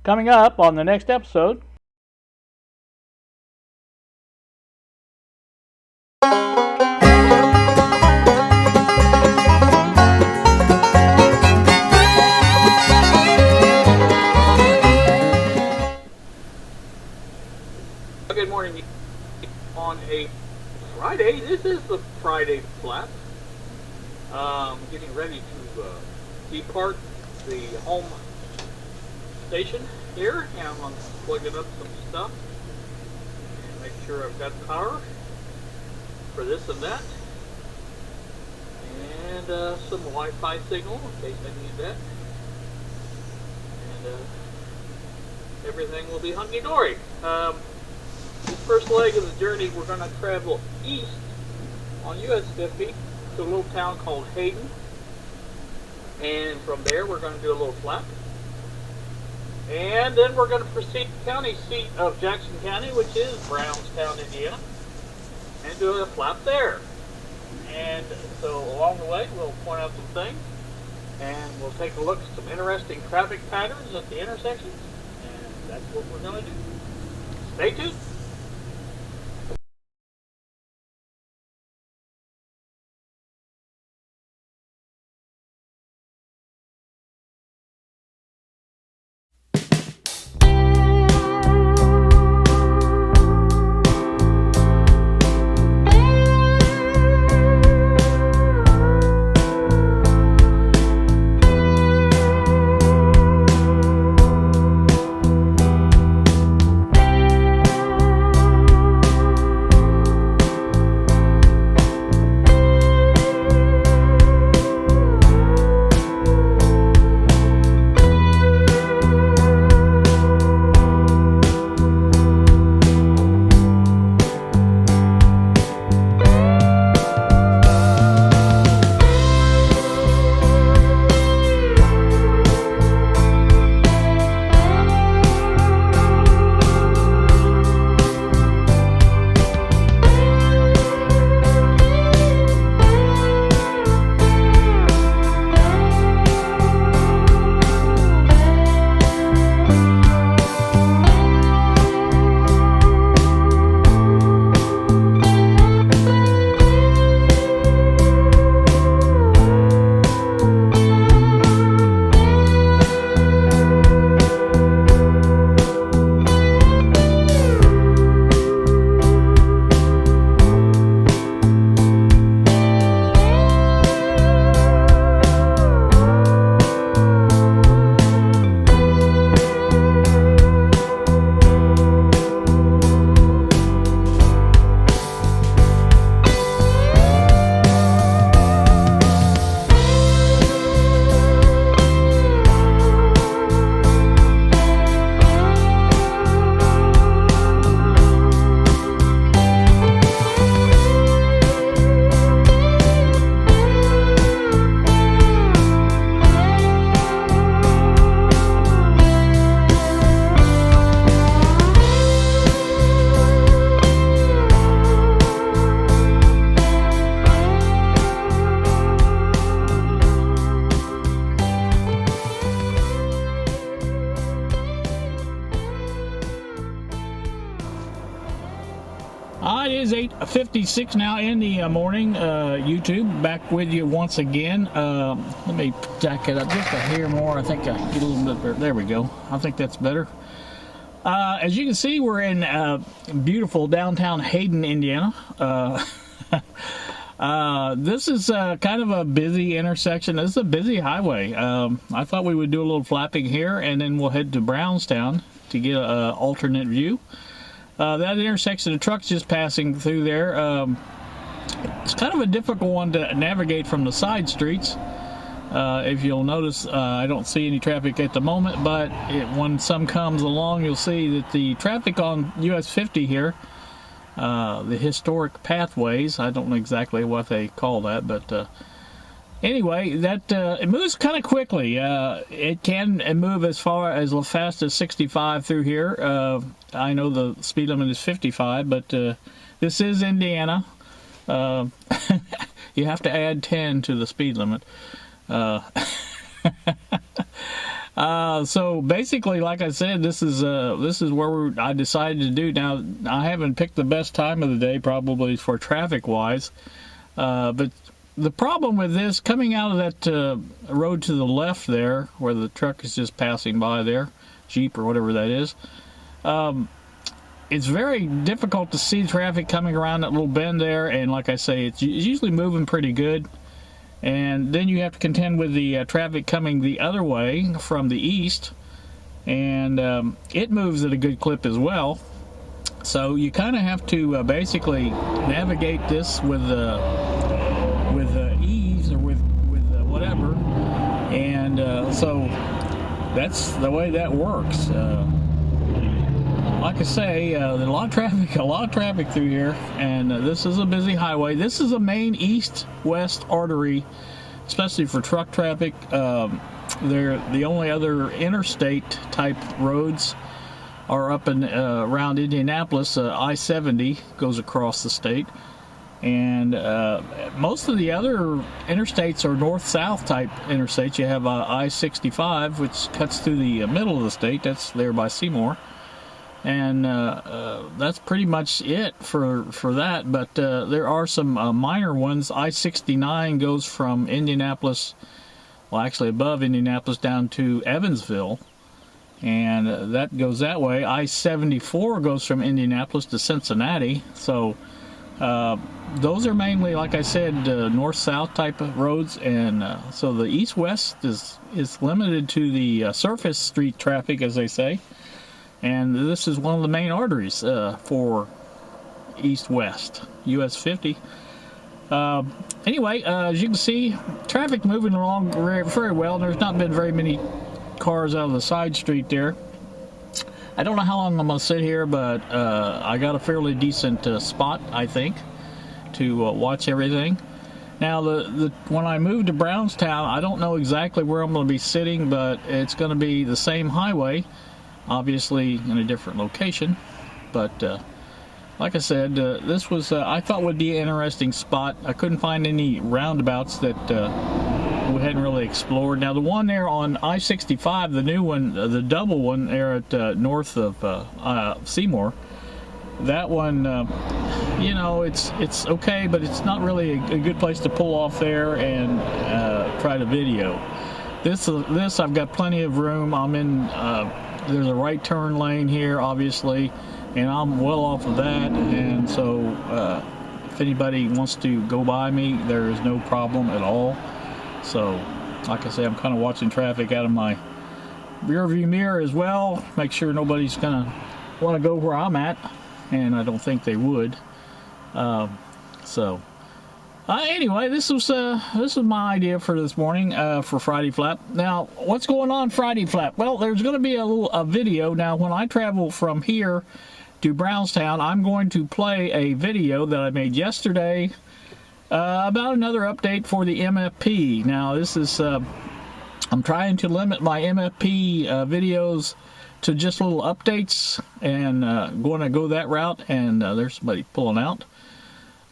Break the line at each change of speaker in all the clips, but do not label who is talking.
Coming up on the next episode.
Good morning on a Friday. This is the Friday flap. Getting ready to depart the home station here, and I'm plugging up some stuff and make sure I've got power for this and that, and some Wi-Fi signal in case I need that, and everything will be hunky-dory. This first leg of the journey, we're going to travel east on US 50 to a little town called Hayden, and from there we're going to do a little flap, and then we're going to proceed to the county seat of Jackson County, which is Brownstown, Indiana, and do a flap there. And so along the way we'll point out some things, and we'll take a look at some interesting traffic patterns at the intersections, and that's what we're going to do. Stay tuned.
It is 8:56 now in the morning. YouTube, back with you once again. Let me jack it up just a hair more. I think I get a little bit better. There we go. I think that's better. As you can see, we're in beautiful downtown Hayden, Indiana. This is kind of a busy intersection. This is a busy highway. I thought we would do a little flapping here, and then we'll head to Brownstown to get an alternate view. That intersection, the truck's just passing through there. It's kind of a difficult one to navigate from the side streets. If you'll notice, I don't see any traffic at the moment, but when some comes along, you'll see that the traffic on US 50 here, the historic pathways, I don't know exactly what they call that, but anyway, that it moves kind of quickly. It can move as fast as 65 through here. I know the speed limit is 55, but this is Indiana. You have to add 10 to the speed limit. So basically, like I said, this is where I decided to do. Now, I haven't picked the best time of the day, probably for traffic-wise, but the problem with this, coming out of that road to the left there, where the truck is just passing by there, Jeep or whatever that is, it's very difficult to see traffic coming around that little bend there, and like I say, it's usually moving pretty good. And then you have to contend with the traffic coming the other way from the east, and it moves at a good clip as well. So you kind of have to basically navigate this with ease or with whatever, and so that's the way that works. Like I say, there's a lot of traffic through here, and this is a busy highway. This is a main east-west artery, especially for truck traffic. They're the only other interstate type roads are up and around Indianapolis. I-70 goes across the state, and most of the other interstates are north-south type interstates. You have I-65, which cuts through the middle of the state. That's there by Seymour. And that's pretty much it for that, but there are some minor ones. I-69 goes from Indianapolis, well, actually above Indianapolis, down to Evansville, and that goes that way. I-74 goes from Indianapolis to Cincinnati. So those are mainly, like I said, north-south type of roads, and so the east-west is limited to the surface street traffic, as they say. And this is one of the main arteries for east-west, US 50. Anyway, as you can see, traffic moving along very well. There's not been very many cars out of the side street there. I don't know how long I'm going to sit here, but I got a fairly decent spot, I think, to watch everything. Now, when I move to Brownstown, I don't know exactly where I'm going to be sitting, but it's going to be the same highway. Obviously in a different location, but like I said, this was I thought would be an interesting spot. I couldn't find any roundabouts that we hadn't really explored. Now the one there on I-65, the new one, the double one there at north of Seymour, that one, you know, it's okay, but it's not really a good place to pull off there and try to video. This I've got plenty of room. I'm in. There's a right turn lane here, obviously, and I'm well off of that, and so if anybody wants to go by me, there is no problem at all. So, like I say, I'm kind of watching traffic out of my rear view mirror as well, make sure nobody's gonna want to go where I'm at, and I don't think they would. Anyway, this was my idea for this morning for Friday Flap. Now, what's going on Friday Flap? Well, there's going to be a video. Now, when I travel from here to Brownstown, I'm going to play a video that I made yesterday about another update for the MFP. Now, this is I'm trying to limit my MFP videos to just little updates, and going to go that route. And there's somebody pulling out.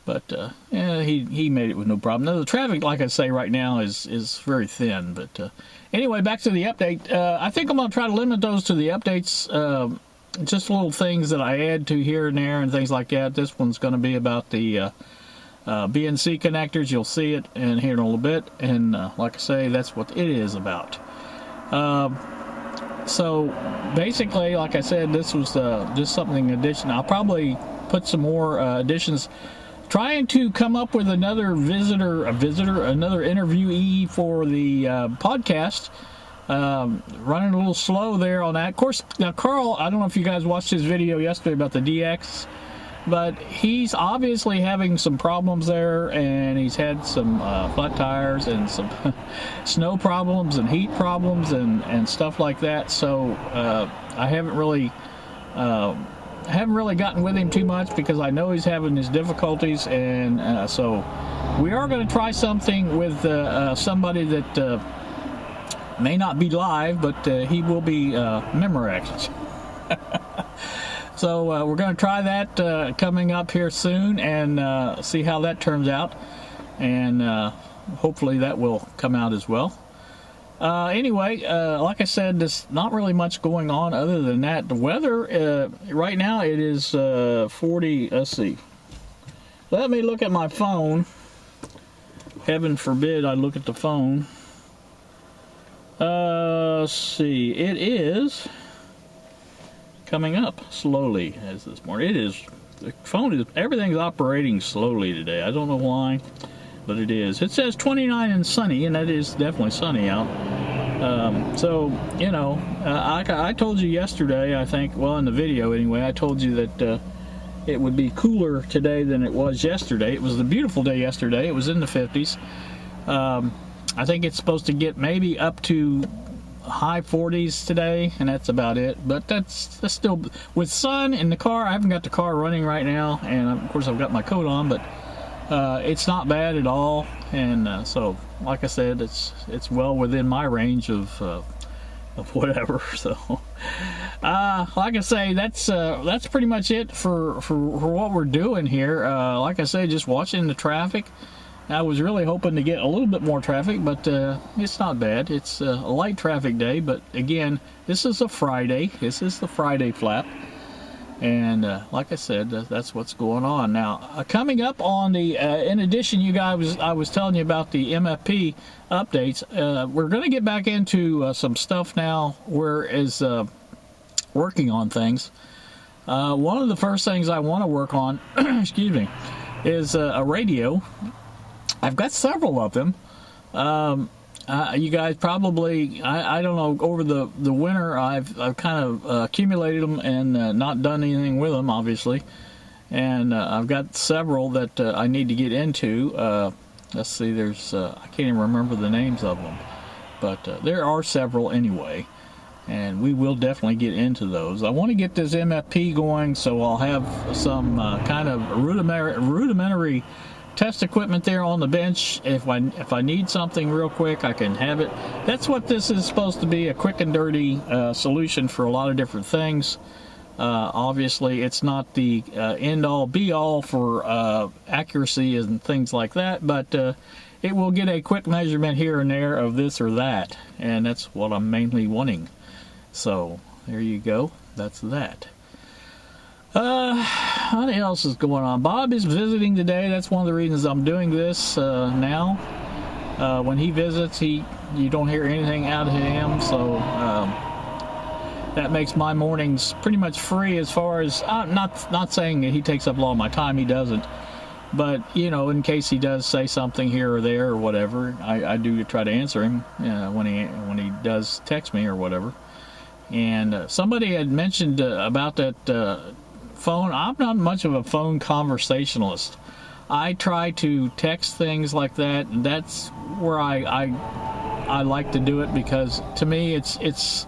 But yeah, he made it with no problem. Now, the traffic, like I say, right now is very thin. But anyway, back to the update. I think I'm going to try to limit those to the updates. Just little things that I add to here and there and things like that. This one's going to be about the BNC connectors. You'll see it in here in a little bit. And like I say, that's what it is about. So basically, like I said, this was just something additional. I'll probably put some more additions. Trying to come up with another another interviewee for the podcast. Running a little slow there on that. Of course, now Carl, I don't know if you guys watched his video yesterday about the DX, but he's obviously having some problems there, and he's had some flat tires and some snow problems and heat problems and stuff like that. So I haven't really gotten with him too much because I know he's having his difficulties, and so we are going to try something with somebody that may not be live, but he will be Memorex. So we're going to try that coming up here soon, and see how that turns out, and hopefully that will come out as well. Anyway, like I said, there's not really much going on other than that. The weather, right now it is 40, let's see. Let me look at my phone. Heaven forbid I look at the phone. Let's see, it is coming up slowly as this morning. It is, the phone is, everything's operating slowly today. I don't know why, but it is. It says 29 and sunny, and that is definitely sunny out. So, you know, I told you yesterday, I think, well, in the video anyway, I told you that it would be cooler today than it was yesterday. It was a beautiful day yesterday. It was in the 50s. I think it's supposed to get maybe up to high 40s today, and that's about it. But that's still, with sun in the car. I haven't got the car running right now, and of course I've got my coat on, but it's not bad at all. And so, like I said, it's well within my range of whatever. So, like I say, that's pretty much it for what we're doing here. Like I say, just watching the traffic. I was really hoping to get a little bit more traffic, but it's not bad. It's a light traffic day, but again, this is a Friday. This is the Friday flap. And like I said, that's what's going on. Now, coming up on the, in addition, you guys, I was telling you about the MFP updates. We're going to get back into some stuff now where is working on things. One of the first things I want to work on, excuse me, is a radio. I've got several of them. You guys probably, I don't know, over the winter I've kind of accumulated them and not done anything with them, obviously. And I've got several that I need to get into. Let's see, there's, I can't even remember the names of them. But there are several anyway. And we will definitely get into those. I want to get this MFP going, so I'll have some kind of rudimentary test equipment there on the bench. If I need something real quick, I can have it. That's what this is supposed to be, a quick and dirty solution for a lot of different things. Obviously, it's not the end-all, be-all for accuracy and things like that, but it will get a quick measurement here and there of this or that, and that's what I'm mainly wanting. So, there you go. That's that. What else is going on? Bob is visiting today. That's one of the reasons I'm doing this now. When he visits, you don't hear anything out of him, so that makes my mornings pretty much free. As far as not saying that he takes up a lot of my time, he doesn't. But you know, in case he does say something here or there or whatever, I do try to answer him when he does text me or whatever. And somebody had mentioned about that. Phone. I'm not much of a phone conversationalist. I try to text things like that, and that's where I like to do it, because to me it's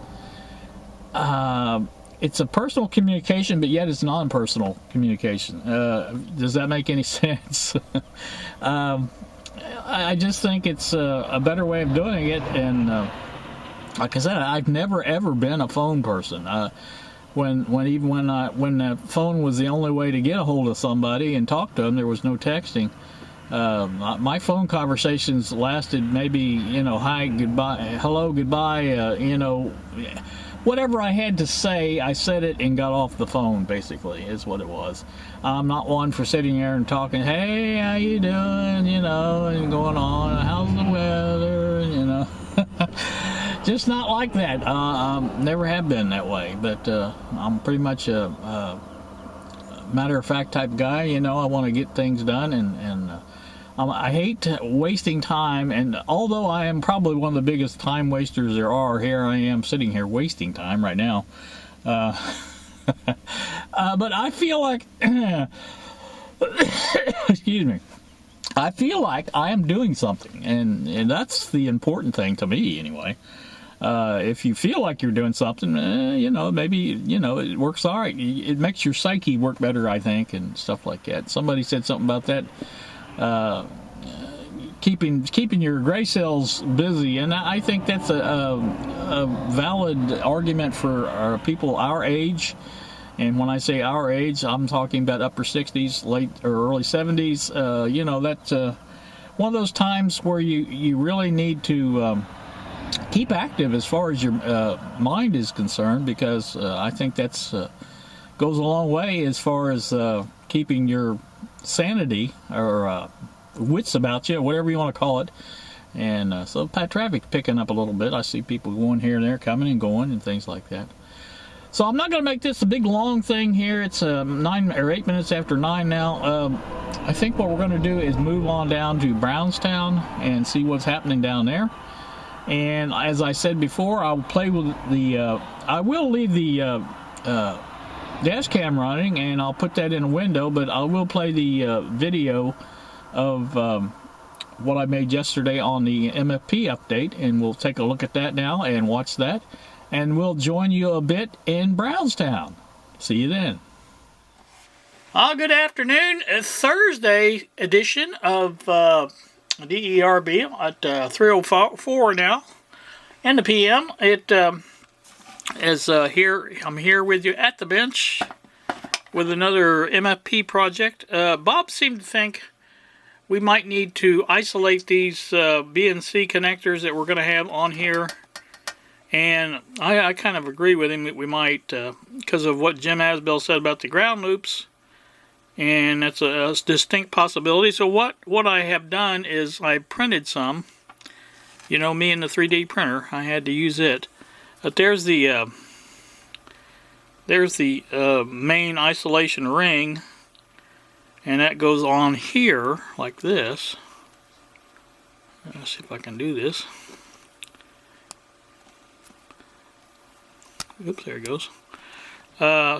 a personal communication, but yet it's non-personal communication. Does that make any sense? I just think it's a better way of doing it, and like I said, I've never ever been a phone person. When the phone was the only way to get a hold of somebody and talk to them, there was no texting. My phone conversations lasted maybe, hi, goodbye, hello, goodbye, whatever I had to say, I said it and got off the phone, basically, is what it was. I'm not one for sitting there and talking, hey, how you doing, and going on, how's the weather, Just not like that. Never have been that way, but I'm pretty much a matter-of-fact type guy. I want to get things done, and I hate wasting time. And although I am probably one of the biggest time wasters there are, here I am sitting here wasting time right now. But I feel like, excuse me, I feel like I am doing something, and that's the important thing to me, anyway. If you feel like you're doing something, maybe, it works all right. It makes your psyche work better, I think, and stuff like that. Somebody said something about that, keeping your gray cells busy, and I think that's a valid argument for people our age. And when I say our age, I'm talking about upper 60s, late or early 70s. That's one of those times where you really need to keep active as far as your mind is concerned, because I think that's goes a long way as far as keeping your sanity or wits about you, whatever you want to call it. And so traffic's picking up a little bit. I see people going here and there, coming and going, and things like that. So I'm not going to make this a big long thing here. It's 9 or 8 minutes after 9 now. I think what we're going to do is move on down to Brownstown and see what's happening down there. And as I said before, I'll play with the. I will leave the dash cam running, and I'll put that in a window. But I will play the video of what I made yesterday on the MFP update, and we'll take a look at that now and watch that. And we'll join you a bit in Brownstown. See you then. Good afternoon. It's Thursday edition of DERB at 3:04 now in the PM. It is here. I'm here with you at the bench with another MFP project. Bob seemed to think we might need to isolate these BNC connectors that we're going to have on here. And I kind of agree with him that we might, because of what Jim Asbell said about the ground loops. And that's a distinct possibility. So what I have done is I printed some. You know, me and the 3D printer, I had to use it. But there's the main isolation ring. And that goes on here, like this. Let's see if I can do this. Oops, there it goes.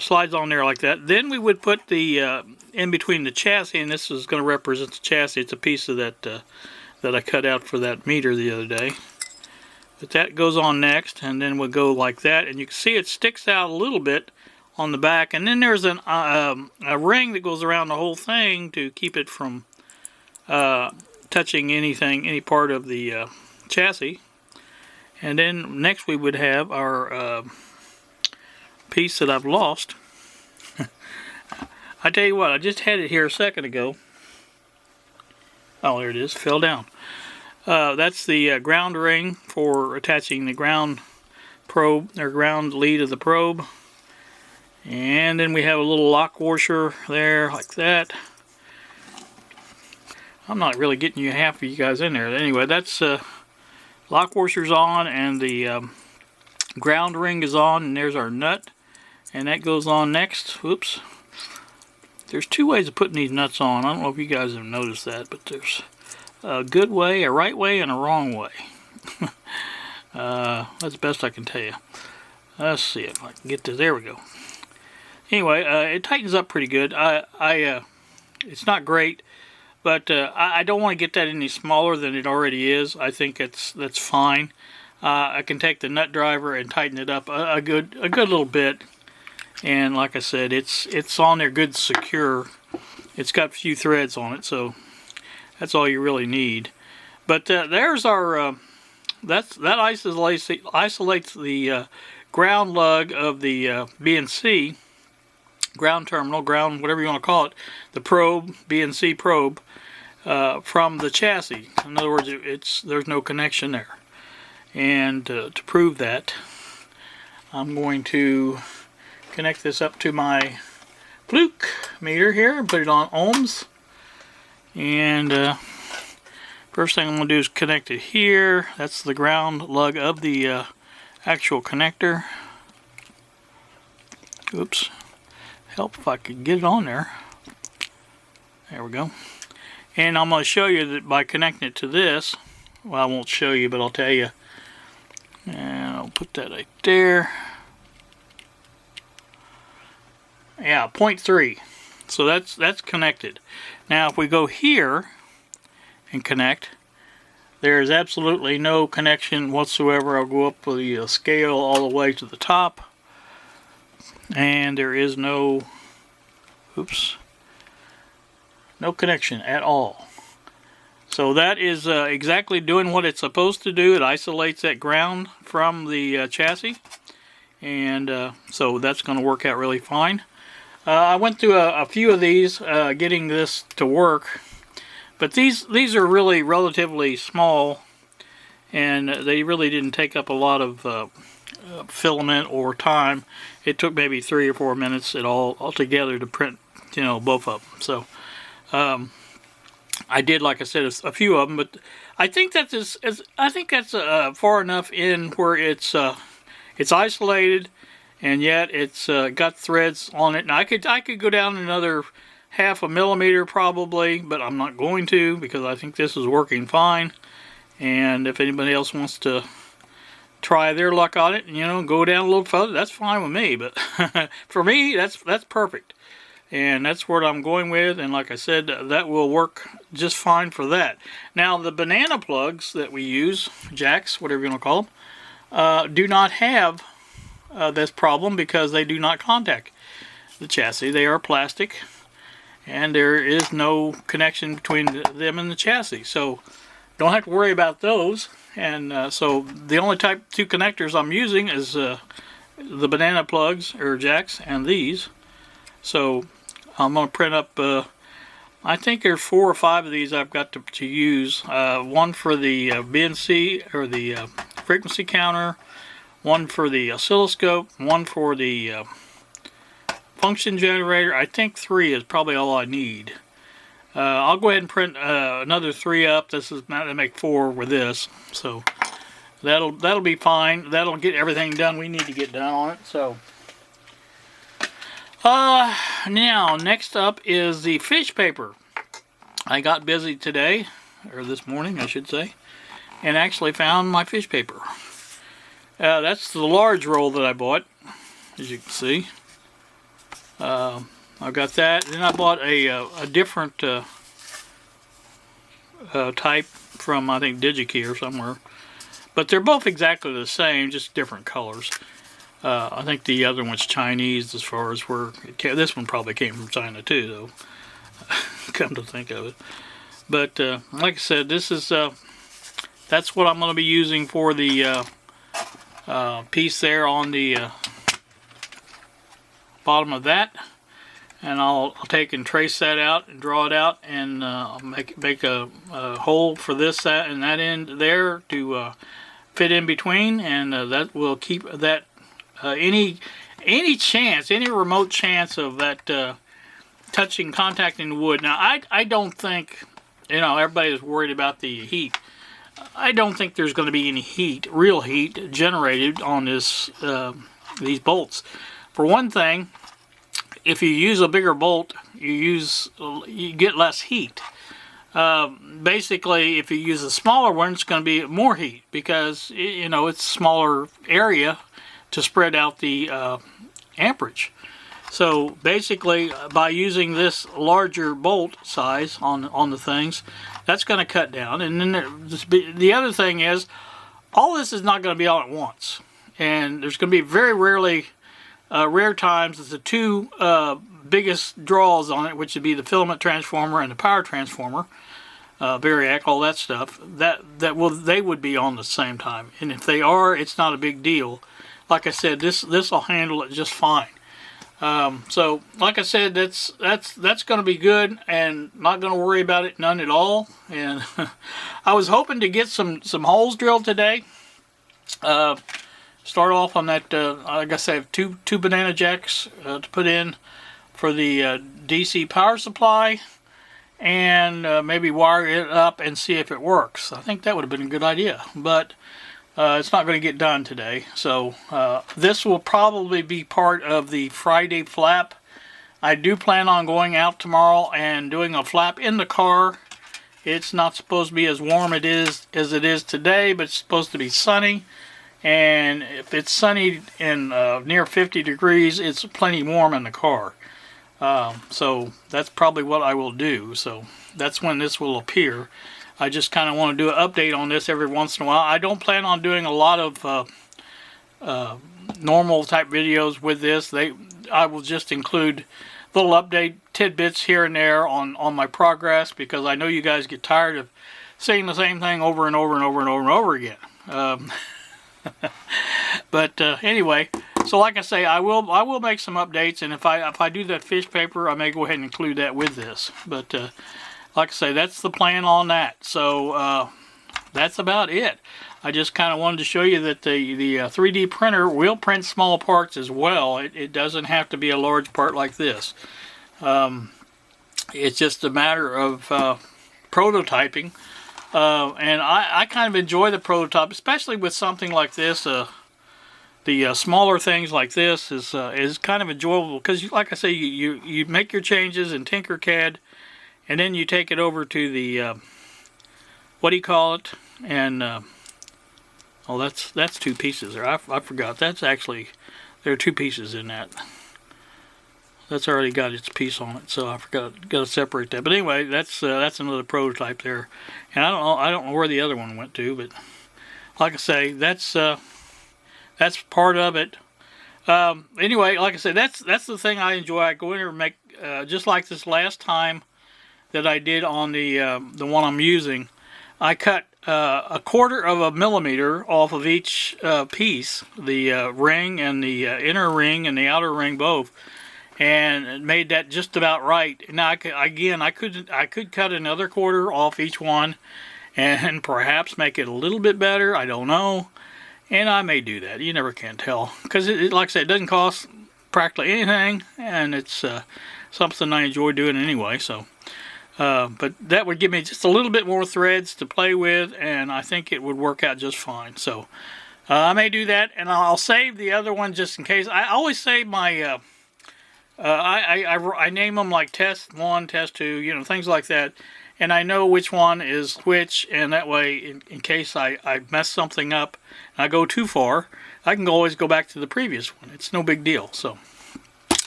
Slides on there like that. Then we would put the in between the chassis, and this is going to represent the chassis. It's a piece of that that I cut out for that meter the other day. But that goes on next, and then we'll go like that. And you can see it sticks out a little bit on the back, and then there's a ring that goes around the whole thing to keep it from touching any part of the chassis. And then next we would have our piece that I've lost. I tell you what, I just had it here a second ago. Oh, there it is, fell down. That's the ground ring for attaching the ground probe, or ground lead of the probe. And then we have a little lock washer there, like that. I'm not really getting you half of you guys in there. Anyway, that's lock washer's on, and the ground ring is on, and there's our nut. And that goes on next. Whoops. There's two ways of putting these nuts on. I don't know if you guys have noticed that, but there's a good way, a right way, and a wrong way. That's the best I can tell you. Let's see if I can get this. There we go. Anyway, it tightens up pretty good. It's not great, but I don't want to get that any smaller than it already is. I think that's fine. I can take the nut driver and tighten it up a good little bit. And like I said, it's on there good secure. It's got a few threads on it, so that's all you really need. But there's our that isolates the ground lug of the BNC. Ground terminal, ground, whatever you want to call it, the probe, BNC probe, from the chassis. In other words, there's no connection there. And to prove that, I'm going to connect this up to my Fluke meter here and put it on ohms. And first thing I'm going to do is connect it here. That's the ground lug of the actual connector. Oops. Help if I could get it on there. There we go. And I'm going to show you that by connecting it to this, well, I won't show you, but I'll tell you. And I'll put that right there. Yeah, 0.3. So that's connected. Now if we go here and connect, there's absolutely no connection whatsoever. I'll go up the scale all the way to the top. And there is no connection at all. So that is exactly doing what it's supposed to do. It isolates that ground from the chassis, and so that's going to work out really fine. I went through a few of these getting this to work, but these are really relatively small, and they really didn't take up a lot of filament or time. It took maybe 3 or 4 minutes altogether to print, both of them. So I did, like I said, a few of them, but I think that's far enough in where it's isolated, and yet it's got threads on it. Now I could go down another 1/2 millimeter probably, but I'm not going to, because I think this is working fine. And if anybody else wants to try their luck on it, go down a little further, that's fine with me. But for me, that's perfect, and that's what I'm going with. And like I said, that will work just fine for that. Now the banana plugs that we use, jacks, whatever you want to call them, do not have this problem, because they do not contact the chassis. They are plastic, and there is no connection between them and the chassis, so don't have to worry about those. And so the only type 2 connectors I'm using is the banana plugs or jacks and these. So I'm going to print up, I think there's 4 or 5 of these I've got to use. One for the BNC or the frequency counter, one for the oscilloscope, one for the function generator. I think 3 is probably all I need. I'll go ahead and print another 3 up. This is not to make 4 with this, so that'll be fine. That'll get everything done we need to get done on it. So now next up is the fish paper. I got busy today, or this morning I should say, and actually found my fish paper. That's the large roll that I bought, as you can see. I got that. Then I bought a different type from, I think, DigiKey or somewhere. But they're both exactly the same, just different colors. I think the other one's Chinese, as far as where it came. This one probably came from China too, though. Come to think of it. But like I said, this is that's what I'm going to be using for the piece there on the bottom of that. And I'll take and trace that out and draw it out, and I'll make a hole for this, that, and that end there to fit in between, and that will keep that any remote chance of that contacting the wood. Now I don't think, everybody is worried about the heat. I don't think there's going to be any real heat generated on these bolts. For one thing, if you use a bigger bolt, you get less heat. Basically, if you use a smaller one, it's going to be more heat, because it's a smaller area to spread out the amperage. So basically, by using this larger bolt size on the things, that's going to cut down. And then the other thing is, all this is not going to be on at once, and there's going to be very rare times that the 2 biggest draws on it, which would be the filament transformer and the power transformer, variac, all that stuff, they would be on the same time. And if they are, it's not a big deal. Like I said, this will handle it just fine. So like I said, that's going to be good, and not going to worry about it none at all. And I was hoping to get some holes drilled today. Start off on that, like I said, I have two banana jacks to put in for the DC power supply, and maybe wire it up and see if it works. I think that would have been a good idea, but it's not going to get done today. So this will probably be part of the Friday flap. I do plan on going out tomorrow and doing a flap in the car. It's not supposed to be as warm as it is today, but it's supposed to be sunny. And if it's sunny and near 50 degrees, it's plenty warm in the car. So that's probably what I will do. So that's when this will appear. I just kind of want to do an update on this every once in a while. I don't plan on doing a lot of normal type videos with this. I will just include little update tidbits here and there on my progress, because I know you guys get tired of seeing the same thing over and over and over and over and over again. But anyway, so like I say, I will make some updates, and if I do that fish paper, I may go ahead and include that with this. But like I say, that's the plan on that. So that's about it. I just kind of wanted to show you that the 3D printer will print small parts as well. It doesn't have to be a large part like this. It's just a matter of prototyping. And I kind of enjoy the prototype, especially with something like this. The smaller things like this is kind of enjoyable because, like I say, you make your changes in Tinkercad, and then you take it over to the what do you call it? And oh, that's two pieces there. I forgot. That's actually, there are two pieces in that. That's already got its piece on it, so I forgot. Got to separate that. But anyway, that's another prototype there, and I don't know where the other one went to, but like I say, that's part of it. Anyway, like I said, that's the thing I enjoy. I go in here and make just like this last time that I did on the one I'm using. I cut 1/4 of a millimeter off of each piece, the ring and the inner ring and the outer ring both, and made that just about right. Now I could cut another 1/4 off each one, and perhaps make it a little bit better. I don't know, and I may do that. You never can tell, because like I said, it doesn't cost practically anything, and it's something I enjoy doing anyway. So. But that would give me just a little bit more threads to play with, and I think it would work out just fine. So I may do that, and I'll save the other one just in case. I always save my I name them like test 1, test 2, you know, things like that, and I know which one is which, and that way in case I mess something up and I go too far, I can always go back to the previous one. It's no big deal. So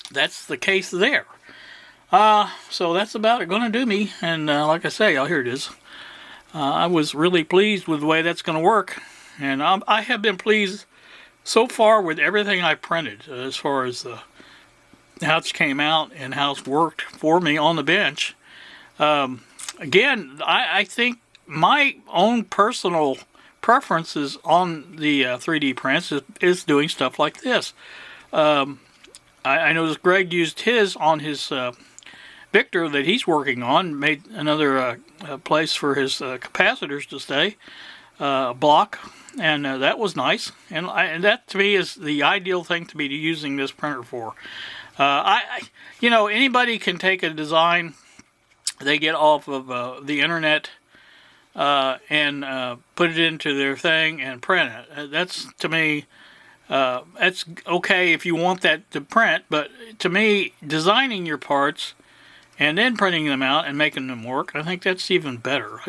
that's the case there. So that's about it going to do me, and like I say, here it is. I was really pleased with the way that's going to work, and I have been pleased so far with everything I printed as far as how it came out and how it's worked for me on the bench. Again, I think my own personal preferences on the 3D prints is doing stuff like this. I noticed Greg used his on his Victor that he's working on, made another place for his capacitors to stay, block, and that was nice. And that to me is the ideal thing to be using this printer for. You know, anybody can take a design they get off of the internet and put it into their thing and print it. That's, to me, that's okay if you want that to print, but to me, designing your parts and then printing them out and making them work, I think that's even better.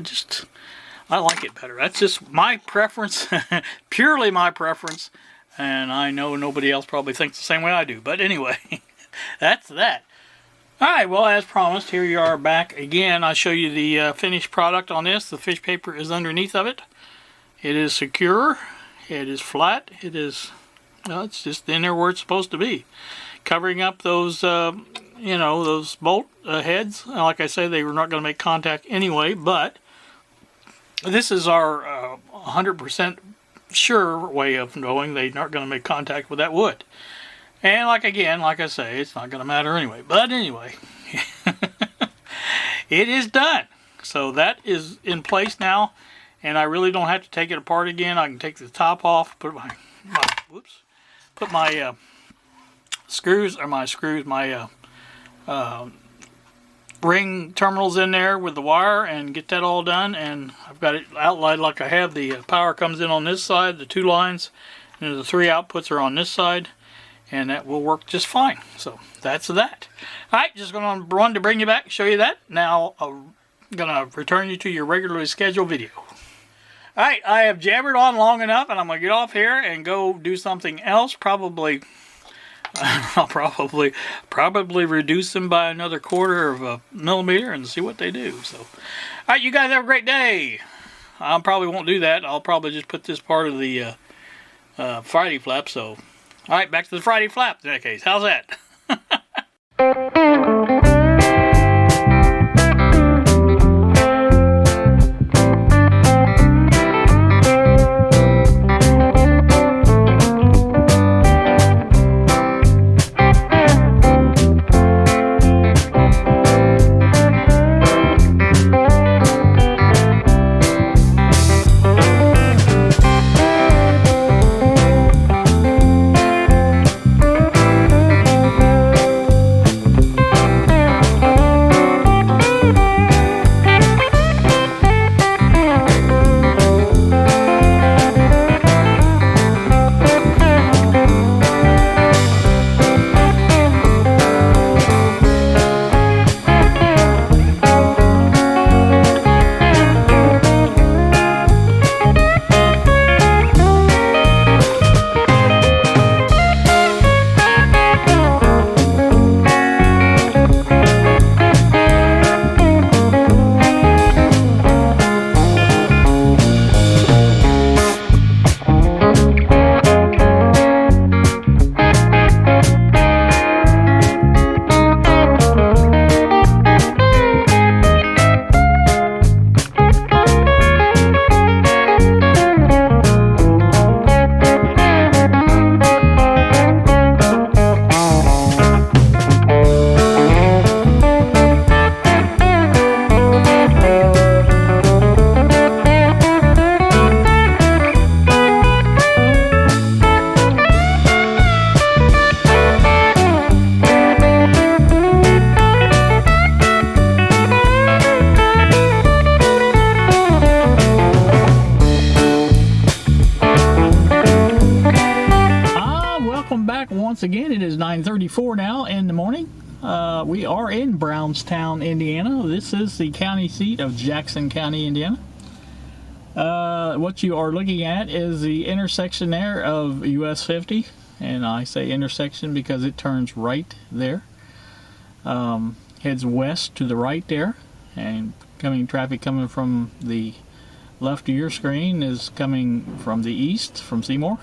I like it better. That's just my preference, purely my preference, and I know nobody else probably thinks the same way I do. But anyway, that's that. Alright, well, as promised, here you are back again. I'll show you the finished product on this. The fish paper is underneath of it. It is secure. It is flat. It is, well, it's just in there where it's supposed to be. Covering up those you know, those bolt heads. Like I say, they were not going to make contact anyway, but this is our 100% sure way of knowing they're not going to make contact with that wood. And like I say, it's not going to matter anyway. But anyway, it is done. So that is in place now, and I really don't have to take it apart again. I can take the top off, put my ring terminals in there with the wire and get that all done. And I've got it outlined like I have. The power comes in on this side, the 2 lines, and the 3 outputs are on this side, and that will work just fine. So that's that. Alright, just going to run to bring you back, show you that. Now I'm going to return you to your regularly scheduled video. Alright, I have jabbered on long enough, and I'm going to get off here and go do something else. I'll probably reduce them by another 1/4 of a millimeter and see what they do. So, alright, you guys have a great day. I probably won't do that. I'll probably just put this part of the Friday flap. So, alright, back to the Friday flap in that case. How's that? 6:34 now in the morning. We are in Brownstown, Indiana. This is the county seat of Jackson County, Indiana. What you are looking at is the intersection there of US 50, and I say intersection because it turns right there. Heads west to the right there, and traffic coming from the left of your screen is coming from the east, from Seymour.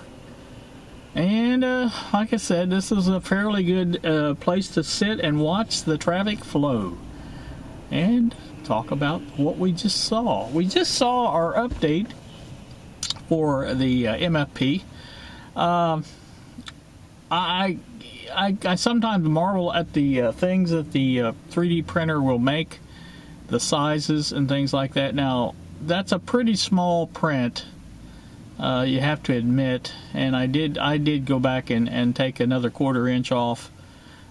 And like I said, this is a fairly good place to sit and watch the traffic flow and talk about what we just saw. We just saw our update for the MFP. I sometimes marvel at the things that the 3D printer will make, the sizes and things like that. Now, that's a pretty small print, you have to admit, and I did go back and take another 1/4 inch off.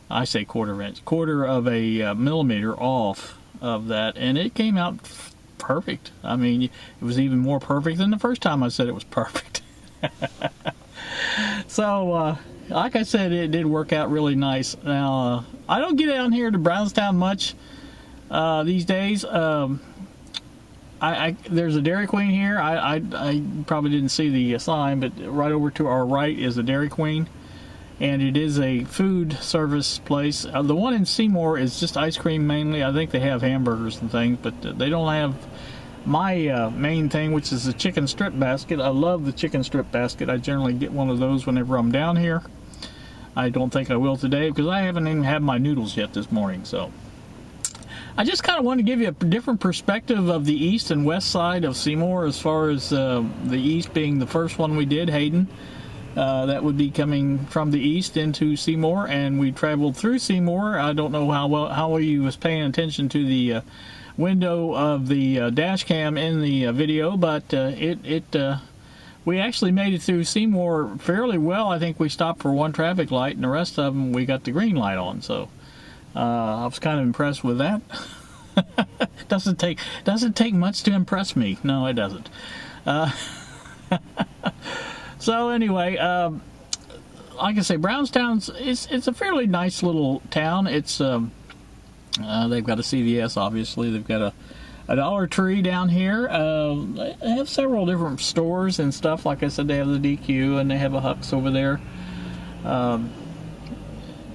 I say 1/4 inch, 1/4 of a millimeter off of that, and it came out perfect. I mean, it was even more perfect than the first time I said it was perfect. So, like I said, it did work out really nice. Now, I don't get down here to Brownstown much these days. There's a Dairy Queen here. I probably didn't see the sign, but right over to our right is a Dairy Queen, and it is a food service place. The one in Seymour is just ice cream mainly. I think they have hamburgers and things, but they don't have my main thing, which is the chicken strip basket. I love the chicken strip basket. I generally get one of those whenever I'm down here. I don't think I will today because I haven't even had my noodles yet this morning. So I just kind of want to give you a different perspective of the east and west side of Seymour, as far as the east being the first one we did, Hayden. That would be coming from the east into Seymour, and we traveled through Seymour. I don't know how you was paying attention to the window of the dash cam in the video, but we actually made it through Seymour fairly well. I think we stopped for one traffic light, and the rest of them we got the green light on. So I was kind of impressed with that. doesn't take much to impress me. No, it doesn't. So anyway, like I say, Brownstown's it's a fairly nice little town. It's they've got a CVS, obviously. They've got a Dollar Tree down here. They have several different stores and stuff. Like I said, they have the DQ, and they have a Huck's over there.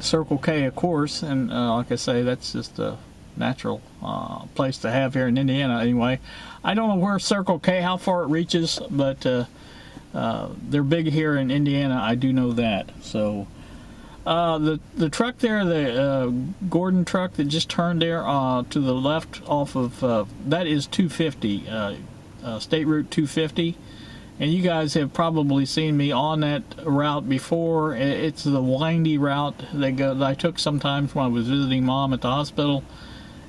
Circle K, of course, and like I say, that's just a natural place to have here in Indiana. Anyway, I don't know where Circle K, how far it reaches, but they're big here in Indiana. I do know that. So the truck there, the Gordon truck that just turned there to the left off of that is 250, State Route 250. And you guys have probably seen me on that route before. It's the windy route that I took sometimes when I was visiting Mom at the hospital,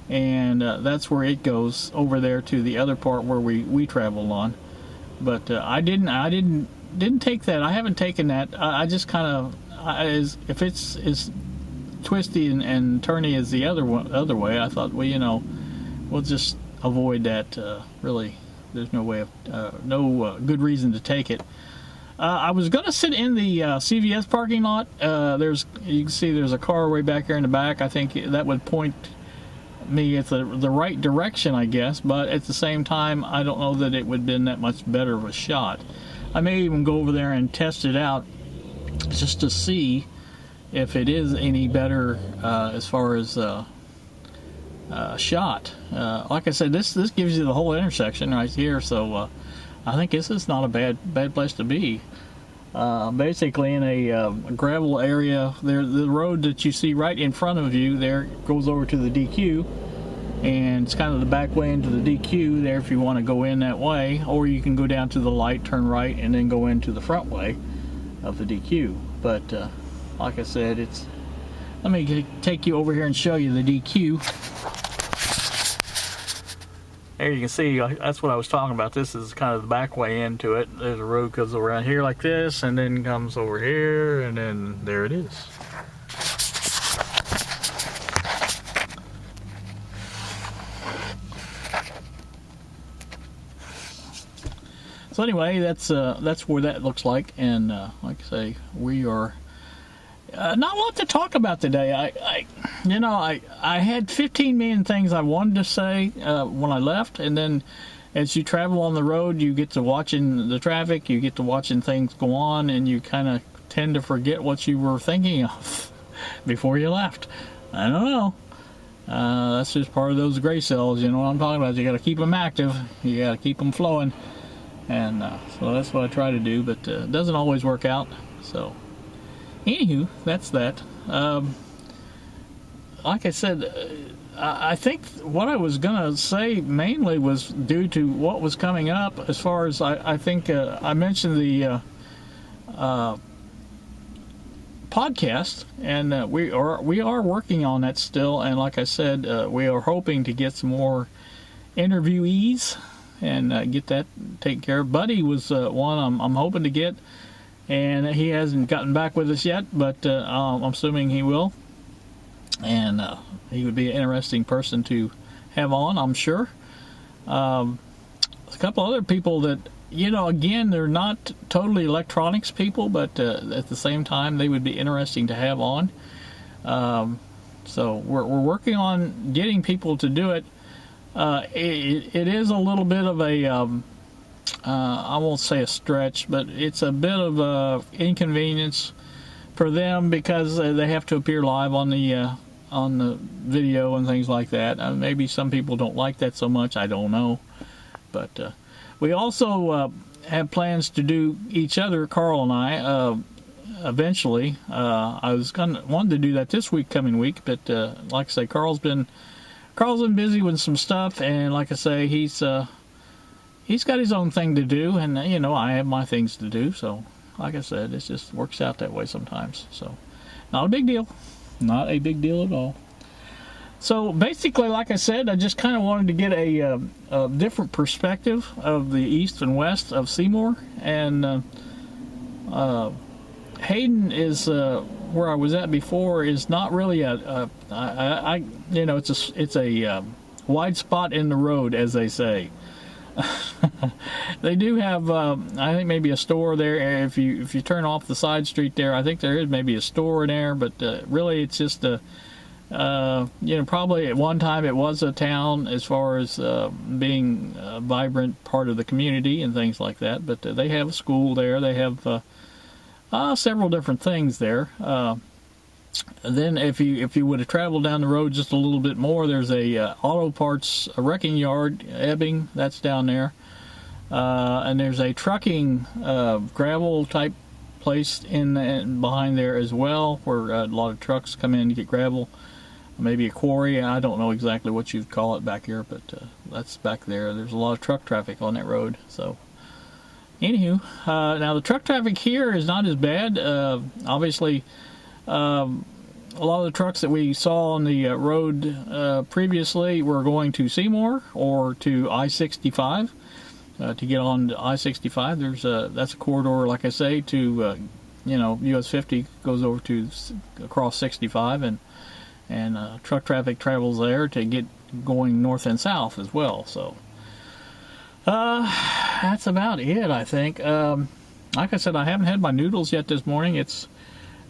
and that's where it goes over there to the other part where we traveled on. But I didn't take that. I haven't taken that. I just kind of, if it's as twisty and turny as the other way, I thought, well, we'll just avoid that. Really. There's no way of no good reason to take it. I was gonna sit in the CVS parking lot. You can see there's a car way back here in the back. I think that would point me at the right direction, I guess. But at the same time, I don't know that it would have been that much better of a shot. I may even go over there and test it out just to see if it is any better as far as shot. Like I said, this gives you the whole intersection right here, so I think this is not a bad place to be. Basically, in a gravel area, there the road that you see right in front of you there goes over to the DQ, and it's kind of the back way into the DQ there if you want to go in that way, or you can go down to the light, turn right, and then go into the front way of the DQ. But like I said, let me take you over here and show you the DQ. There you can see, that's what I was talking about. This is kind of the back way into it. There's a road goes around here like this, and then comes over here, and then there it is. So anyway, that's what that looks like, and like I say, we are not a lot to talk about today. I had 15 million things I wanted to say when I left, and then as you travel on the road, you get to watching the traffic, you get to watching things go on, and you kind of tend to forget what you were thinking of before you left. I don't know. That's just part of those gray cells, you know what I'm talking about. You got to keep them active. You got to keep them flowing. And so that's what I try to do, but it doesn't always work out. So, anywho, that's that. Like I said, I think what I was going to say mainly was due to what was coming up as far as I think I mentioned the podcast, and we are working on that still, and like I said, we are hoping to get some more interviewees and get that taken care of. Buddy was one I'm hoping to get, and he hasn't gotten back with us yet, but I'm assuming he will, and he would be an interesting person to have on, I'm sure. A couple other people that, again, they're not totally electronics people, but at the same time, they would be interesting to have on. So we're working on getting people to do it. It is a little bit of a, I won't say a stretch, but it's a bit of inconvenience for them because they have to appear live on the video and things like that. Maybe some people don't like that so much. I don't know, but we also have plans to do each other, Carl and I, eventually. I was wanted to do that this coming week, but like I say, Carl's been busy with some stuff, and like I say, he's got his own thing to do, and I have my things to do. So, like I said, it just works out that way sometimes. So, not a big deal. Not a big deal at all. So basically, like I said, I just kind of wanted to get a different perspective of the east and west of Seymour, and Hayden is where I was at before is not really it's a wide spot in the road, as they say. They do have, I think, maybe a store there. If you turn off the side street there, I think there is maybe a store in there, but really it's just probably at one time it was a town as far as being a vibrant part of the community and things like that. But they have a school there. They have several different things there. Then if you would have traveled down the road just a little bit more, there's a auto parts wrecking yard, Ebbing, that's down there. And there's a trucking gravel type place in behind there as well, where a lot of trucks come in to get gravel. Maybe a quarry, I don't know exactly what you'd call it back here, but that's back there. There's a lot of truck traffic on that road. So anywho, now the truck traffic here is not as bad. Obviously, a lot of the trucks that we saw on the road previously were going to Seymour or to I-65. To get on to I-65, that's a corridor, like I say, to US 50 goes over to across 65, and truck traffic travels there to get going north and south as well. So that's about it, I think. Like I said, I haven't had my noodles yet this morning. It's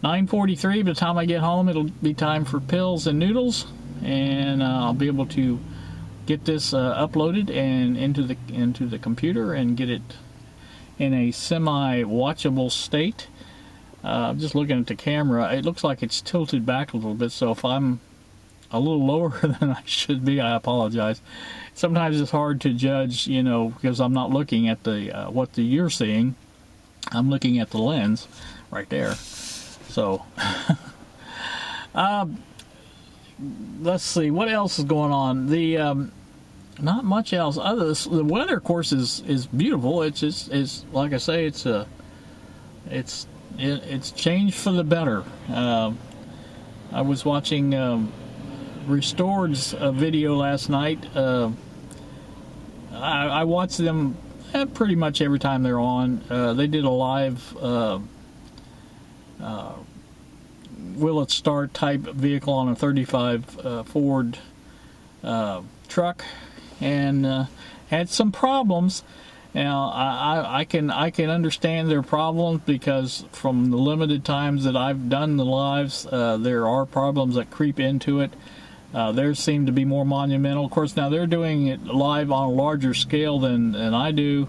9:43. By the time I get home, it'll be time for pills and noodles, and I'll be able to get this uploaded and into the computer and get it in a semi-watchable state. I'm just looking at the camera. It looks like it's tilted back a little bit, so if I'm a little lower than I should be, I apologize. Sometimes it's hard to judge, because I'm not looking at the what you're seeing. I'm looking at the lens right there. So, let's see what else is going on. Not much else. The weather, of course, is beautiful. It's like I say, it's changed for the better. I was watching Restored's video last night. I watch them pretty much every time they're on. They did a live will it start type vehicle on a 35 Ford truck, and had some problems, Now, I can understand their problems, because from the limited times that I've done the lives, there are problems that creep into it. Theirs seem to be more monumental. Of course, now they're doing it live on a larger scale than I do,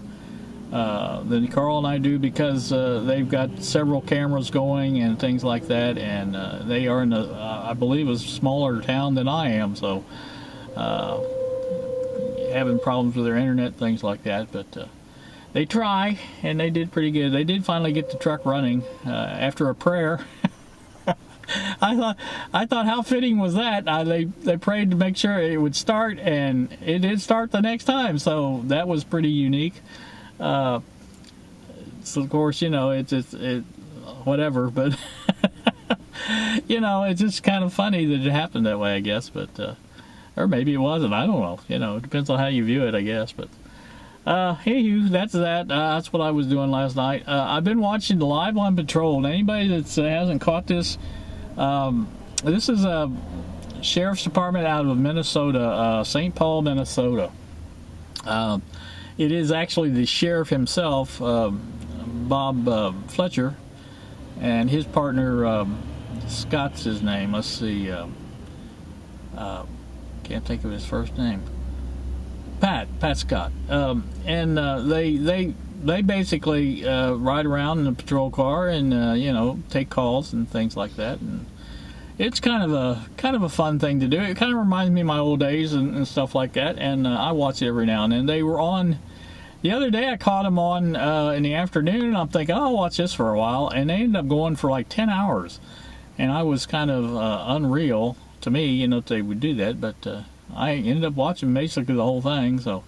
than Carl and I do, because they've got several cameras going and things like that, and they are in I believe, a smaller town than I am, so having problems with their internet, things like that, but they try, and they did pretty good. They did finally get the truck running after a prayer. I thought, how fitting was that? They prayed to make sure it would start, and it did start the next time. So that was pretty unique. So of course, you know, it whatever, but you know, it's just kind of funny that it happened that way, I guess. But or maybe it wasn't. I don't know. You know, it depends on how you view it, I guess. But hey, that's that. That's what I was doing last night. I've been watching Live on Patrol. And anybody that hasn't caught this, this is a sheriff's department out of Minnesota, St. Paul, Minnesota. It is actually the sheriff himself, Bob Fletcher, and his partner, Scott's his name. Let's see. Can't think of his first name. Pat Scott. And they basically ride around in a patrol car and you know, take calls and things like that. And it's kind of a fun thing to do. It kind of reminds me of my old days and stuff like that. And I watch it every now and then. They were on the other day. I caught them on in the afternoon, and I'm thinking, oh, I'll watch this for a while. And they ended up going for like 10 hours, and I was kind of unreal to me, you know, that they would do that. But I ended up watching basically the whole thing. So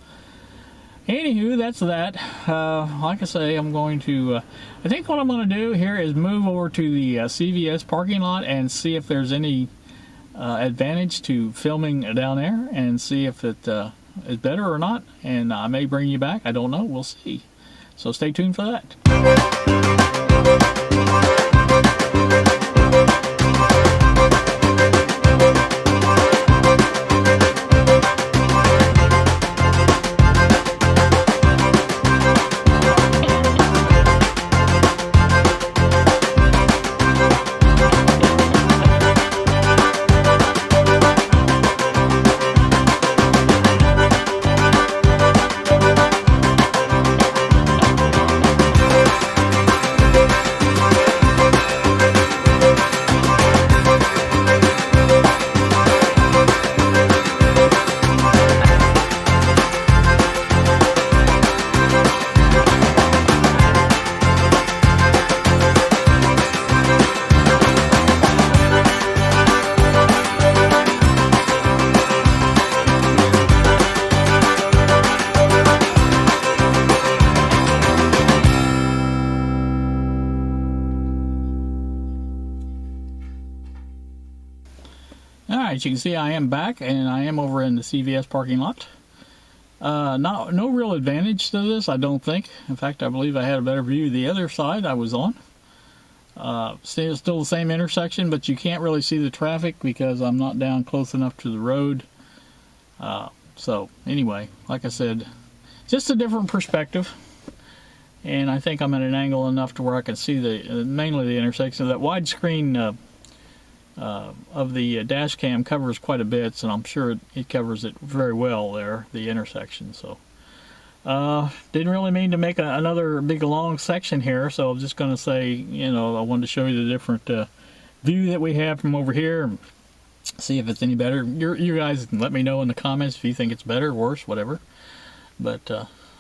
anywho, that's that. Like I say, I'm going to I think what I'm going to do here is move over to the CVS parking lot and see if there's any advantage to filming down there, and see if it is better or not. And I may bring you back. I don't know. We'll see. So stay tuned for that. Alright, you can see I am back, and I am over in the CVS parking lot. No real advantage to this, I don't think. In fact, I believe I had a better view the other side I was on. Still the same intersection, but you can't really see the traffic because I'm not down close enough to the road. So anyway, like I said, just a different perspective. And I think I'm at an angle enough to where I can see mainly the intersection. That widescreen of the dash cam covers quite a bit, and I'm sure it covers it very well there, the intersection. So didn't really mean to make another big long section here, so I'm just going to say, you know, I wanted to show you the different view that we have from over here, and see if it's any better. You guys can let me know in the comments if you think it's better, worse, whatever. But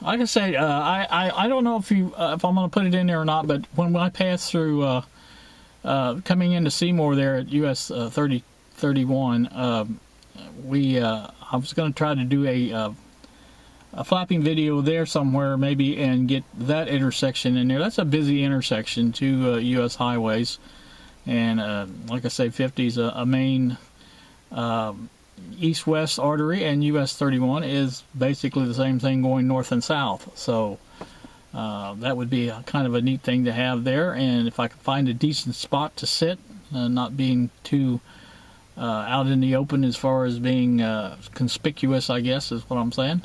like I say, I don't know if I'm going to put it in there or not, but when I pass through coming into Seymour there at US 3031, I was going to try to do a flapping video there somewhere maybe, and get that intersection in there. That's a busy intersection, two US highways, and like I say, 50 is a main east-west artery, and US 31 is basically the same thing going north and south. So that would be kind of a neat thing to have there. And if I could find a decent spot to sit, not being too out in the open as far as being conspicuous, I guess is what I'm saying.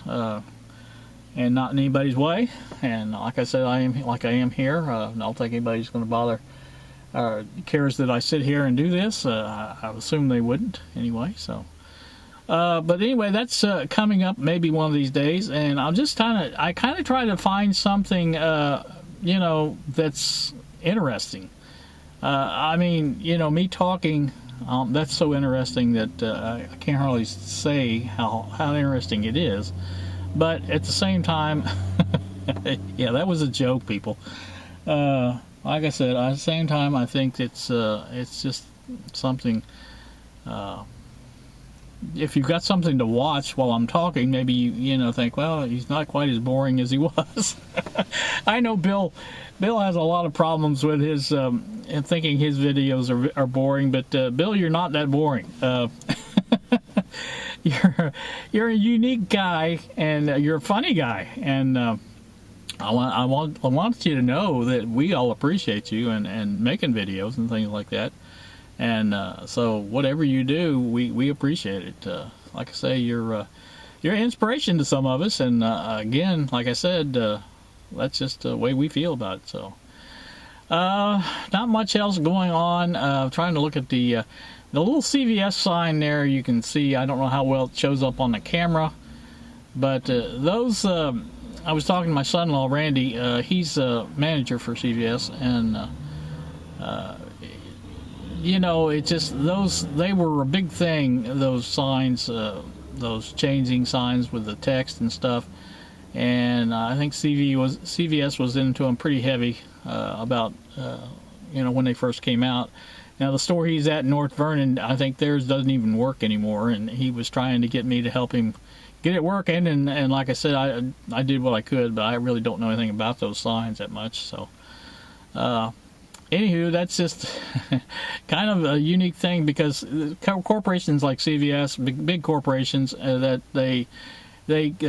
and not in anybody's way. And like I said, I am here. I don't think anybody's going to bother cares that I sit here and do this. I assume they wouldn't anyway. So, but anyway, that's coming up maybe one of these days, and I'll just kind of try to find something that's interesting. I mean, me talking. That's so interesting that I can't hardly say how interesting it is. But at the same time, yeah, that was a joke, people. Like I said, at the same time, I think it's just something. If you've got something to watch while I'm talking, maybe you think, well, he's not quite as boring as he was. I know Bill has a lot of problems with his thinking his videos are boring, but Bill, you're not that boring. You're a unique guy, and you're a funny guy, and I want you to know that we all appreciate you and making videos and things like that. And so whatever you do, we appreciate it. Like I say, you're an inspiration to some of us, and again, like I said, that's just the way we feel about it. So not much else going on. Trying to look at the little CVS sign there. You can see, I don't know how well it shows up on the camera, but those. I was talking to my son-in-law Randy. He's a manager for CVS, and it just they were a big thing. Those signs, those changing signs with the text and stuff. And I think CVS was into them pretty heavy about when they first came out. Now the store he's at in North Vernon, I think theirs doesn't even work anymore, and he was trying to get me to help him get it working, and like I said, I did what I could, but I really don't know anything about those signs that much. So anywho, that's just kind of a unique thing, because corporations like CVS, big corporations, that they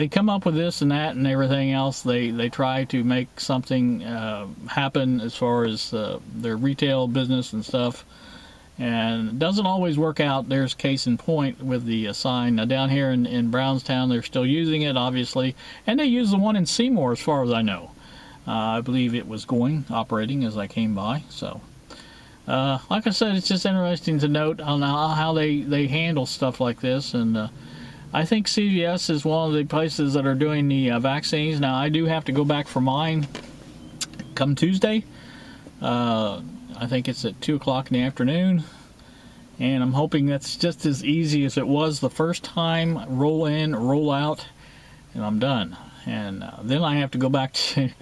come up with this and that and everything else. They try to make something happen as far as their retail business and stuff, and it doesn't always work out. There's case in point with the sign. Now down here in Brownstown, they're still using it, obviously, and they use the one in Seymour as far as I know. I believe it was operating as I came by. So like I said, it's just interesting to note on how they handle stuff like this. And I think CVS is one of the places that are doing the vaccines. Now I do have to go back for mine come Tuesday. I think it's at 2 o'clock in the afternoon, and I'm hoping that's just as easy as it was the first time. Roll in, roll out, and I'm done. And then I have to go back to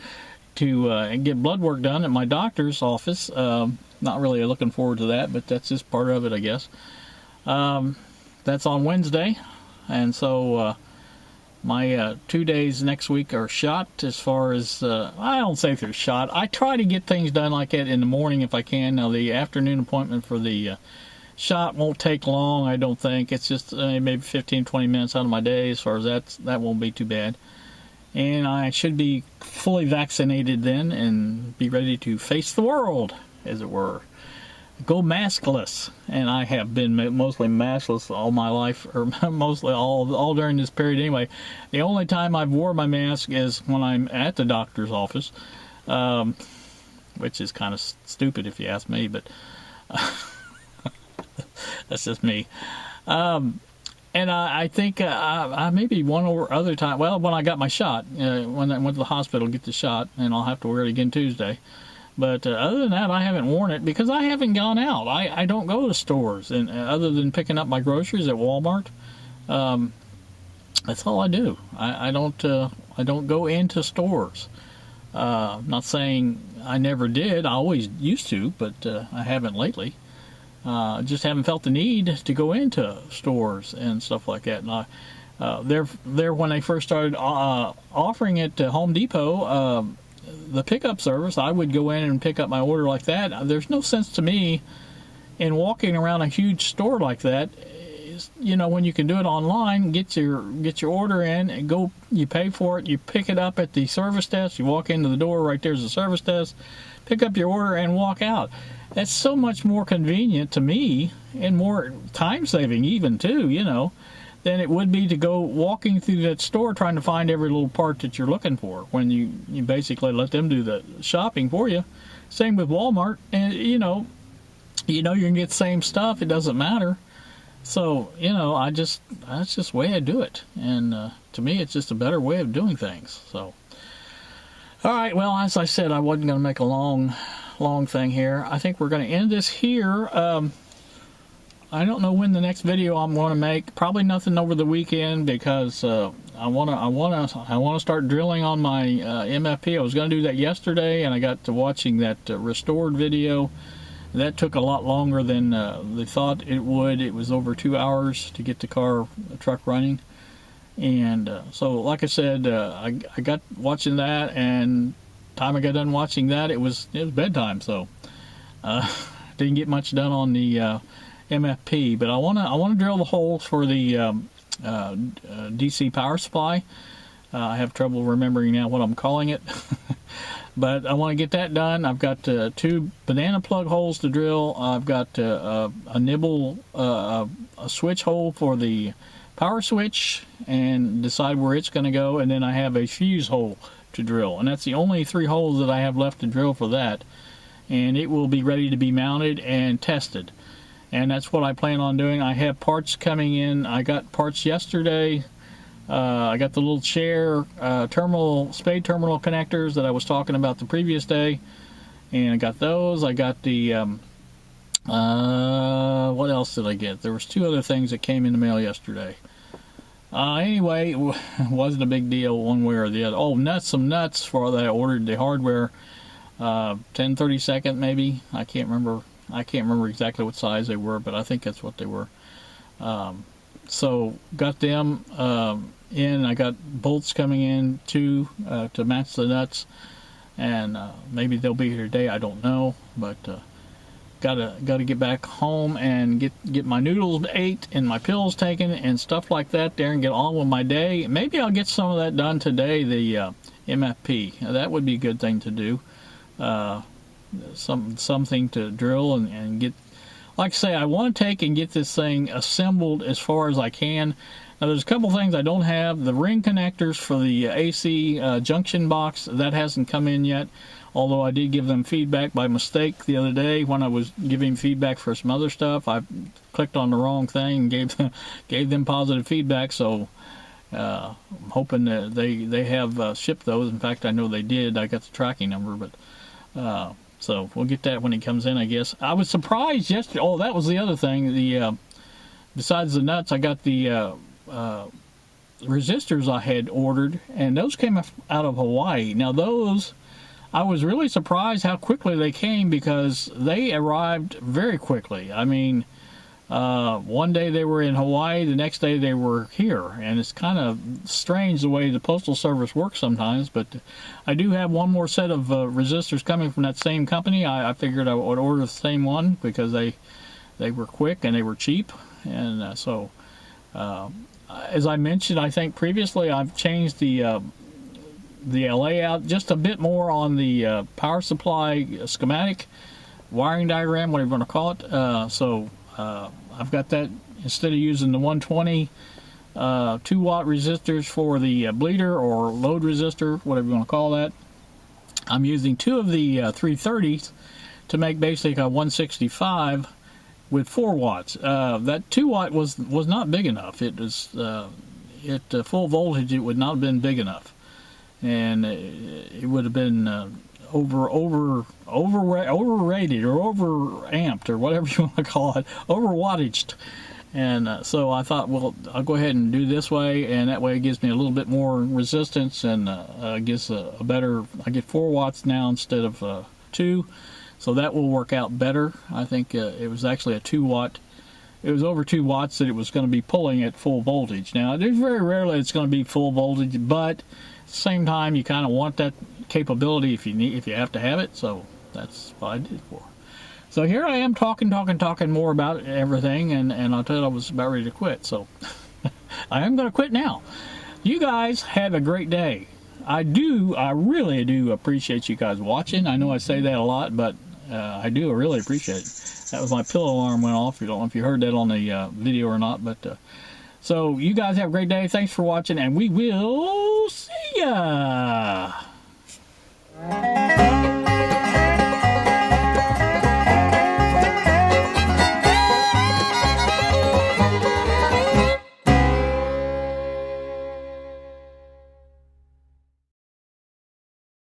get blood work done at my doctor's office. Not really looking forward to that, but that's just part of it, I guess. That's on Wednesday, and so my 2 days next week are shot. As far as I don't say they're shot. I try to get things done like that in the morning if I can. Now the afternoon appointment for the shot won't take long, I don't think. It's just maybe 15-20 minutes out of my day. As far as that won't be too bad. And I should be fully vaccinated then and be ready to face the world, as it were. Go maskless. And I have been mostly maskless all my life, or mostly all during this period anyway. The only time I've wore my mask is when I'm at the doctor's office, which is kind of stupid if you ask me, but that's just me. And I think I maybe one or other time, well, when I got my shot, when I went to the hospital to get the shot, and I'll have to wear it again Tuesday. But other than that, I haven't worn it because I haven't gone out. I don't go to stores, and other than picking up my groceries at Walmart, that's all I do. I don't go into stores. Not saying I never did. I always used to, but I haven't lately. Just haven't felt the need to go into stores and stuff like that. And there when they first started offering it to Home Depot, the pickup service, I would go in and pick up my order like that. There's no sense to me in walking around a huge store like that. When you can do it online, get your order in and go. You pay for it. You pick it up at the service desk. You walk into the door. Right there's the service desk. Pick up your order and walk out. That's so much more convenient to me and more time saving even too. than it would be to go walking through that store trying to find every little part that you're looking for when you basically let them do the shopping for you. Same with Walmart, and you know you're gonna get the same stuff. It doesn't matter. So that's just the way I do it, and to me it's just a better way of doing things. So all right, well, as I said, I wasn't gonna make a long thing here. I think we're gonna end this here. I don't know when the next video I'm going to make. Probably nothing over the weekend because I want to start drilling on my MFP. I was going to do that yesterday, and I got to watching that restored video. That took a lot longer than they thought it would. It was over 2 hours to get the truck running, and so like I said, I got watching that, and time I got done watching that, it was bedtime. So didn't get much done on the MFP, but I want to drill the holes for the DC power supply. I have trouble remembering now what I'm calling it, but I want to get that done. I've got 2 banana plug holes to drill. I've got a nibble, a switch hole for the power switch, and decide where it's going to go, and then I have a fuse hole to drill, and that's the only 3 holes that I have left to drill for that, and it will be ready to be mounted and tested. And that's what I plan on doing. I have parts coming in. I got parts yesterday. I got the little chair spade terminal connectors that I was talking about the previous day, and I got those. I got the what else did I get? There was 2 other things that came in the mail yesterday. Anyway, it wasn't a big deal one way or the other. Oh, some nuts for that I ordered, the hardware, 10/32 maybe. I can't remember exactly what size they were, but I think that's what they were. So got them in. I got bolts coming in too to match the nuts, and maybe they'll be here today. I don't know, but gotta get back home and get my noodles ate and my pills taken and stuff like that there, and get on with my day. Maybe I'll get some of that done today. The MFP, that would be a good thing to do. Something to drill and get. Like I say, I want to take and get this thing assembled as far as I can. Now there's a couple things I don't have. The ring connectors for the AC junction box, that hasn't come in yet, although I did give them feedback by mistake the other day when I was giving feedback for some other stuff. I clicked on the wrong thing and gave them positive feedback, so I'm hoping that they have shipped those. In fact, I know they did. I got the tracking number, but so we'll get that when he comes in, I guess. I was surprised yesterday. Oh, that was the other thing. The besides the nuts, I got the resistors I had ordered, and those came out of Hawaii. Now those, I was really surprised how quickly they came, because they arrived very quickly. I mean, one day they were in Hawaii, the next day they were here, and it's kind of strange the way the Postal Service works sometimes, but I do have one more set of resistors coming from that same company. I figured I would order the same one because they were quick and they were cheap, and so as I mentioned, I think previously, I've changed the layout just a bit more on the power supply schematic, wiring diagram, whatever you want to call it. So I've got that, instead of using the 120 2-watt resistors for the bleeder or load resistor, whatever you want to call that, I'm using 2 of the 330s to make basically a 165 with 4 watts. That 2-watt was not big enough. It was at full voltage, it would not have been big enough, and it would have been overrated or overamped or whatever you want to call it, overwattaged. And so I thought, well, I'll go ahead and do this way, and that way it gives me a little bit more resistance, and gives a better. I get 4 watts now instead of 2, so that will work out better. I think it was actually a 2-watt. It was over 2 watts that it was going to be pulling at full voltage. Now, there's very rarely it's going to be full voltage, but at the same time, you kind of want that capability if you have to have it. So that's what I did it for. So here I am talking more about everything, and I told you I was about ready to quit. So I am going to quit now. You guys have a great day. I really do appreciate you guys watching. I know I say that a lot, but I really appreciate it. That was my pillow alarm went off. I don't know if you heard that on the video or not, but So you guys have a great day. Thanks for watching, and we will see ya.